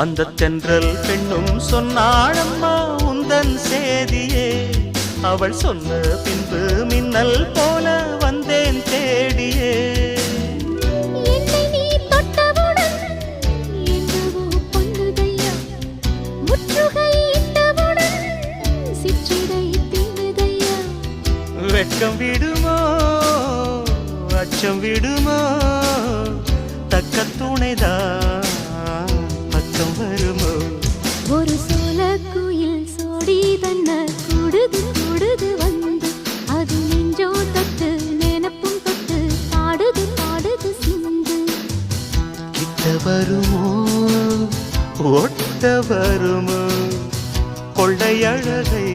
அந்த தென்றல் பெண்ணும் சொன்னாளம்மா உந்தன் சேதியே. அவள் சொன்ன பின்பு மின்னல் போல வந்தேன் தேடியே. என்னை நீ தொட்டவுடன் என்னவோ பொன்னுதையா, முற்றுகையிட்டவுடன் சிற்றிடை தின்னுதையா. வெட்கம் விடுமோ அச்சம் விடுமோ, தக்க துணைதான் பக்கம் வருமோ. ஒரு சோல குயில் சோடி தன்ன கூடுது கூடுது வந்து, அது நெஞ்சோ தொட்டு நினப்பும் தொட்டு பாடுது பாடுது சிந்து. கிட்ட வருமோ ஒட்ட வருமோ கொள்ளையழகை